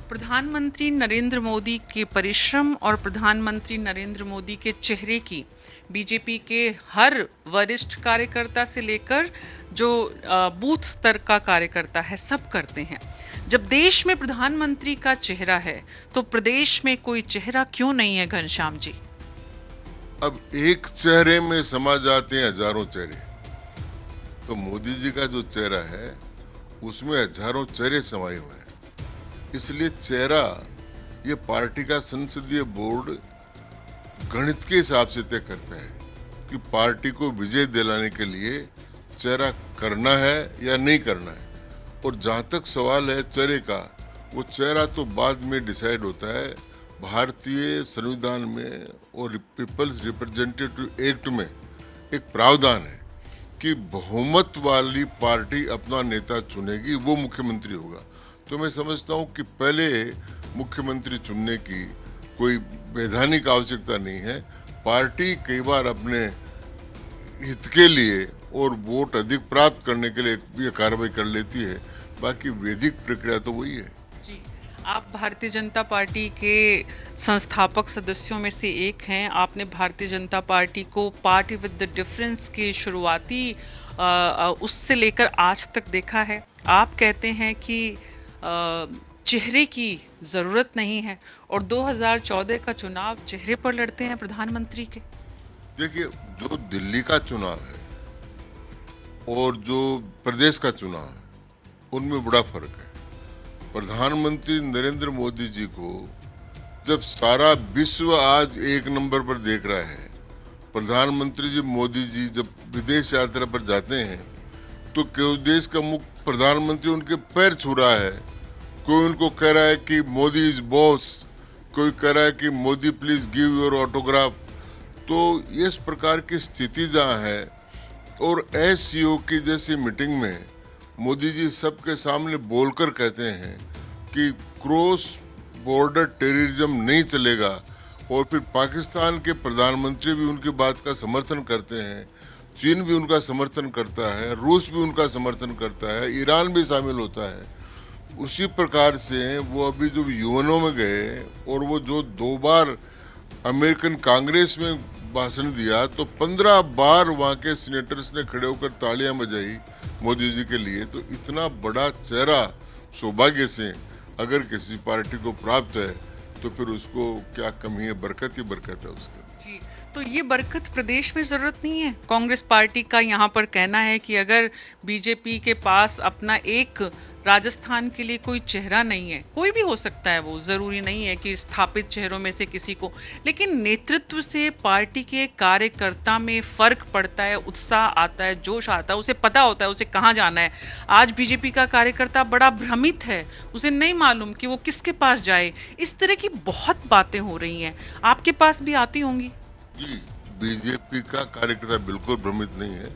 प्रधानमंत्री नरेंद्र मोदी के परिश्रम और प्रधानमंत्री नरेंद्र मोदी के चेहरे की बीजेपी के हर वरिष्ठ कार्यकर्ता से लेकर जो बूथ स्तर का कार्यकर्ता है सब करते हैं। जब देश में प्रधानमंत्री का चेहरा है तो प्रदेश में कोई चेहरा क्यों नहीं है घनश्याम जी? अब एक चेहरे में समा जाते हैं हजारों चेहरे। तो मोदी जी का जो चेहरा है उसमें हजारों चेहरे समाये हुए हैं। इसलिए चेहरा ये पार्टी का संसदीय बोर्ड गणित के हिसाब से तय करता है कि पार्टी को विजय दिलाने के लिए चेहरा करना है या नहीं करना है। और जहां तक सवाल है चेहरे का, वो चेहरा तो बाद में डिसाइड होता है। भारतीय संविधान में और पीपल्स रिप्रेजेंटेटिव एक्ट में एक प्रावधान है कि बहुमत वाली पार्टी अपना नेता चुनेगी, वो मुख्यमंत्री होगा। तो मैं समझता हूं कि पहले मुख्यमंत्री चुनने की कोई वैधानिक आवश्यकता नहीं है। पार्टी कई बार अपने हित के लिए और वोट अधिक प्राप्त करने के लिए ये कार्रवाई कर लेती है। बाकी वैधिक प्रक्रिया तो वही है। जी, आप भारतीय जनता पार्टी के संस्थापक सदस्यों में से एक हैं। आपने भारतीय जनता पार्टी को पार्टी विद द डिफरेंस के शुरुआती उससे लेकर आज तक देखा है। आप कहते हैं कि चेहरे की ज़रूरत नहीं है और 2014 का चुनाव चेहरे पर लड़ते हैं प्रधानमंत्री के। देखिए, जो दिल्ली का चुनाव है और जो प्रदेश का चुनाव है उनमें बड़ा फर्क है। प्रधानमंत्री नरेंद्र मोदी जी को जब सारा विश्व आज एक नंबर पर देख रहा है, प्रधानमंत्री जी मोदी जी जब विदेश यात्रा पर जाते हैं तो केवल देश का मुख्य प्रधानमंत्री उनके पैर छू रहा है। कोई उनको कह रहा है कि मोदी इज बॉस, कोई कह रहा है कि Modi please give your autograph. तो इस प्रकार की स्थिति जहाँ है और एससीओ की जैसी मीटिंग में मोदी जी सबके सामने बोलकर कहते हैं कि क्रॉस बॉर्डर टेररिज्म नहीं चलेगा, और फिर पाकिस्तान के प्रधानमंत्री भी उनकी बात का समर्थन करते हैं, चीन भी उनका समर्थन करता है, रूस भी उनका समर्थन करता है, ईरान भी शामिल होता है। उसी प्रकार से वो अभी जो यूएनओ में गए और वो जो 2 बार अमेरिकन कांग्रेस में भाषण दिया तो 15 बार वहाँ के सीनेटर्स ने खड़े होकर तालियां बजाई मोदी जी के लिए। तो इतना बड़ा चेहरा सौभाग्य से अगर किसी पार्टी को प्राप्त है तो फिर उसको क्या कमी है? बरकत ही बरकत है उसके। जी, तो ये बरकत प्रदेश में ज़रूरत नहीं है। कांग्रेस पार्टी का यहाँ पर कहना है कि अगर बीजेपी के पास अपना एक राजस्थान के लिए कोई चेहरा नहीं है, कोई भी हो सकता है, वो ज़रूरी नहीं है कि स्थापित चेहरों में से किसी को, लेकिन नेतृत्व से पार्टी के कार्यकर्ता में फ़र्क पड़ता है, उत्साह आता है, जोश आता है, उसे पता होता है उसे कहाँ जाना है। आज बीजेपी का कार्यकर्ता बड़ा भ्रमित है, उसे नहीं मालूम कि वो किसके पास जाए। इस तरह की बहुत बातें हो रही हैं, आपके पास भी आती होंगी। जी, बीजेपी का कार्यकर्ता बिल्कुल भ्रमित नहीं है।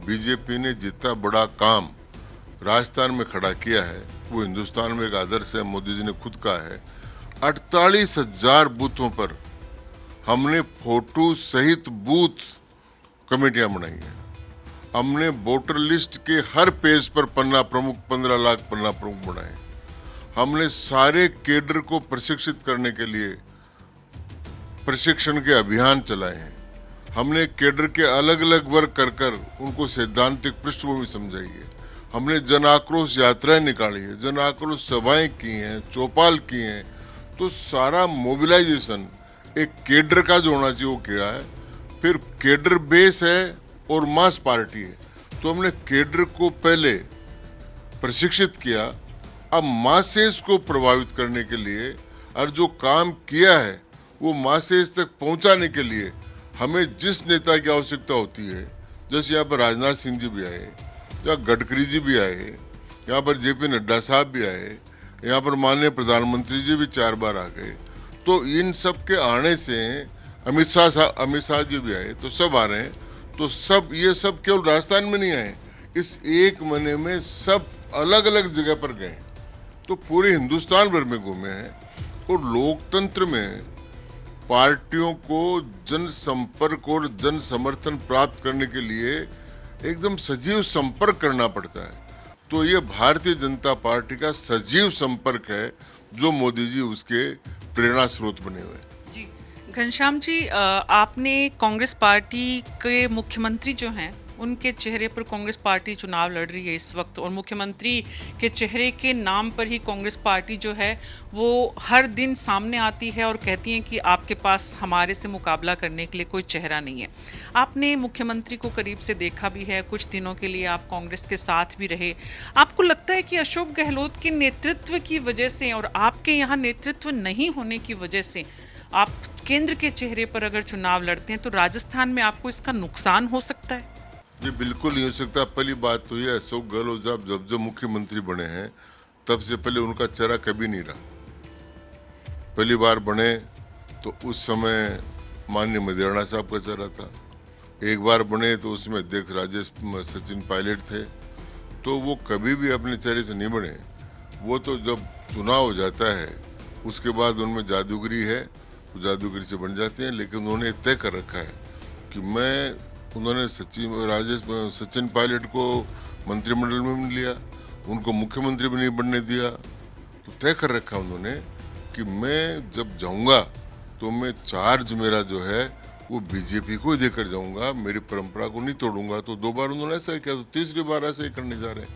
बीजेपी ने जितना बड़ा काम राजस्थान में खड़ा किया है वो हिंदुस्तान में एक आदर्श है। मोदी जी ने खुद कहा है 48,000 बूथों पर हमने फोटो सहित बूथ कमेटियां बनाई हैं। हमने वोटर लिस्ट के हर पेज पर पन्ना प्रमुख 15 लाख पन्ना प्रमुख बनाए। हमने सारे केडर को प्रशिक्षित करने के लिए प्रशिक्षण के अभियान चलाए हैं। हमने केडर के अलग अलग वर्ग कर उनको सैद्धांतिक पृष्ठभूमि समझाई है। हमने जन आक्रोश यात्राएं निकाली है, जन आक्रोश सभाएं की हैं, चौपाल की हैं। तो सारा मोबिलाइजेशन एक केडर का जो होना चाहिए वो किया है। फिर केडर बेस है और मास पार्टी है, तो हमने केडर को पहले प्रशिक्षित किया। अब मासेस को प्रभावित करने के लिए और जो काम किया है वो मासेस तक पहुंचाने के लिए हमें जिस नेता की आवश्यकता होती है, जैसे यहाँ पर राजनाथ सिंह जी भी आए, या गडकरी जी भी आए, यहाँ पर जेपी नड्डा साहब भी आए, यहाँ पर माननीय प्रधानमंत्री जी भी 4 बार आ गए। तो इन सब के आने से अमित शाह जी भी आए, तो सब आ रहे हैं। तो सब ये सब केवल राजस्थान में नहीं आए, इस एक महीने में सब अलग अलग जगह पर गए, तो पूरे हिंदुस्तान भर में घूमे हैं। और लोकतंत्र में पार्टियों को जन संपर्क और जन समर्थन प्राप्त करने के लिए एकदम सजीव संपर्क करना पड़ता है। तो ये भारतीय जनता पार्टी का सजीव संपर्क है। जो मोदी जी उसके प्रेरणा स्रोत बने हुए हैं। जी घनश्याम जी, आपने कांग्रेस पार्टी के मुख्यमंत्री जो हैं उनके चेहरे पर कांग्रेस पार्टी चुनाव लड़ रही है इस वक्त, और मुख्यमंत्री के चेहरे के नाम पर ही कांग्रेस पार्टी जो है वो हर दिन सामने आती है और कहती है कि आपके पास हमारे से मुकाबला करने के लिए कोई चेहरा नहीं है। आपने मुख्यमंत्री को करीब से देखा भी है, कुछ दिनों के लिए आप कांग्रेस के साथ भी रहे। आपको लगता है कि अशोक गहलोत के नेतृत्व की वजह से और आपके यहाँ नेतृत्व नहीं होने की वजह से आप केंद्र के चेहरे पर अगर चुनाव लड़ते हैं तो राजस्थान में आपको इसका नुकसान हो सकता है? ये बिल्कुल नहीं हो सकता। पहली बात तो ये, अशोक गहलोत जब मुख्यमंत्री बने हैं तब से पहले उनका चेहरा कभी नहीं रहा। पहली बार बने तो उस समय माननीय मदेरणा साहब का चेहरा था। एक बार बने तो उसमें अध्यक्ष राजेश सचिन पायलट थे। तो वो कभी भी अपने चेहरे से नहीं बने। वो तो जब चुनाव हो जाता है उसके बाद उनमें जादूगरी है, तो जादूगरी से बन जाते हैं। लेकिन उन्होंने तय कर रखा है कि उन्होंने सचिन पायलट को मंत्रिमंडल में नहीं लिया, उनको मुख्यमंत्री भी नहीं बनने दिया। तो तय कर रखा उन्होंने कि मैं जब जाऊंगा तो मैं चार्ज मेरा जो है वो बीजेपी को ही देकर जाऊंगा, मेरी परंपरा को नहीं तोड़ूंगा। तो 2 बार उन्होंने ऐसा ही किया, तो तीसरी बार ऐसा ही करने जा रहे हैं।